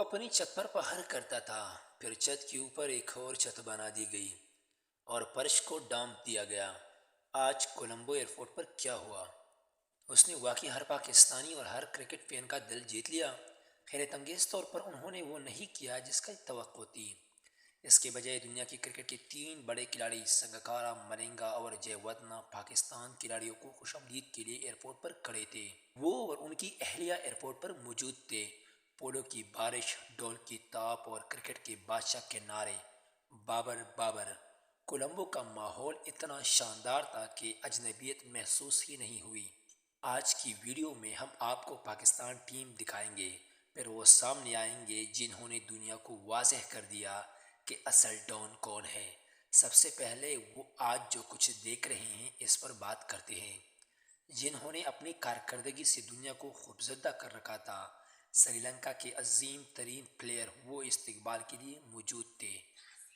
अपनी छत पर पहर करता था। फिर छत के ऊपर एक और छत बना दी गई और फर्श को डांप दिया गया। आज कोलंबो एयरपोर्ट पर क्या हुआ? उसने वाकई हर पाकिस्तानी और हर क्रिकेट फैन का दिल जीत लिया। हैरत अंगेज तौर पर उन्होंने वो नहीं किया जिसका तवक्को थी। इसके बजाय दुनिया की क्रिकेट के तीन बड़े खिलाड़ी संगकारा, मलिंगा और जयवर्धना पाकिस्तान खिलाड़ियों को खुशामदीद के लिए एयरपोर्ट पर खड़े थे। वो और उनकी अहलिया एयरपोर्ट पर मौजूद थे। पोलो की बारिश, डोल की ताप और क्रिकेट के बादशाह के नारे, बाबर बाबर। कोलंबो का माहौल इतना शानदार था कि अजनबियत महसूस ही नहीं हुई। आज की वीडियो में हम आपको पाकिस्तान टीम दिखाएंगे, फिर वो सामने आएंगे जिन्होंने दुनिया को वाज़ेह कर दिया कि असल डॉन कौन है। सबसे पहले वो आज जो कुछ देख रहे हैं इस पर बात करते हैं। जिन्होंने अपनी कारकर्दगी से दुनिया को खूबजदा कर रखा था। श्रीलंका के अजीम तरीन प्लेयर वो इस्तकबाल के लिए मौजूद थे।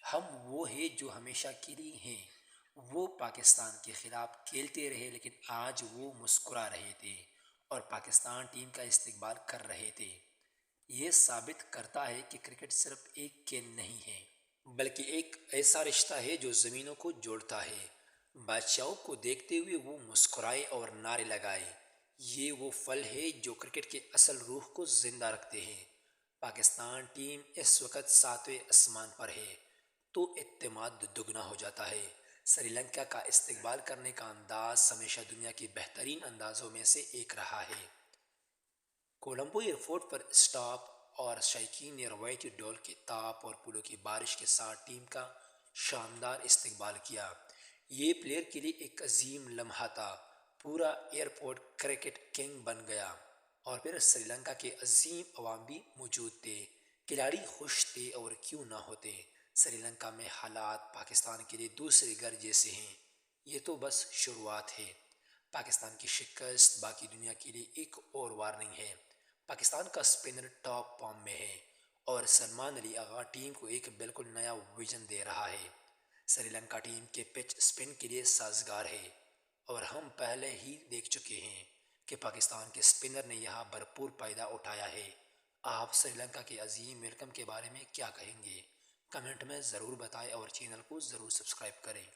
हम वो हैं जो हमेशा के लिए हैं। वो पाकिस्तान के खिलाफ खेलते रहे लेकिन आज वो मुस्कुरा रहे थे और पाकिस्तान टीम का इस्तकबाल कर रहे थे। ये साबित करता है कि क्रिकेट सिर्फ एक खेल नहीं है, बल्कि एक ऐसा रिश्ता है जो ज़मीनों को जोड़ता है। बादशाहों को देखते हुए वो मुस्कुराए और नारे लगाए। ये वो फल है जो क्रिकेट के असल रूह को जिंदा रखते हैं। पाकिस्तान टीम इस वक्त सातवें आसमान पर है तो इत्तेमाद दुगना हो जाता है। श्रीलंका का इस्तकबाल करने का अंदाज हमेशा दुनिया के बेहतरीन अंदाजों में से एक रहा है। कोलंबो एयरपोर्ट पर स्टाफ और शायकीन ने रवायती डोल के ताप और पुलों की बारिश के साथ टीम का शानदार इस्तकबाल किया। ये प्लेयर के लिए एक अजीम लम्हा था। पूरा एयरपोर्ट क्रिकेट किंग बन गया। और फिर श्रीलंका के अजीम अवाम भी मौजूद थे। खिलाड़ी खुश थे और क्यों ना होते। श्रीलंका में हालात पाकिस्तान के लिए दूसरे घर जैसे हैं। ये तो बस शुरुआत है। पाकिस्तान की शिकस्त बाकी दुनिया के लिए एक और वार्निंग है। पाकिस्तान का स्पिनर टॉप फॉर्म में है और सलमान अली आगा टीम को एक बिल्कुल नया विजन दे रहा है। श्रीलंका टीम के पिच स्पिन के लिए साजगार है और हम पहले ही देख चुके हैं कि पाकिस्तान के स्पिनर ने यहाँ भरपूर फायदा उठाया है। आप श्रीलंका के अजीम वेलकम के बारे में क्या कहेंगे? कमेंट में ज़रूर बताएं और चैनल को ज़रूर सब्सक्राइब करें।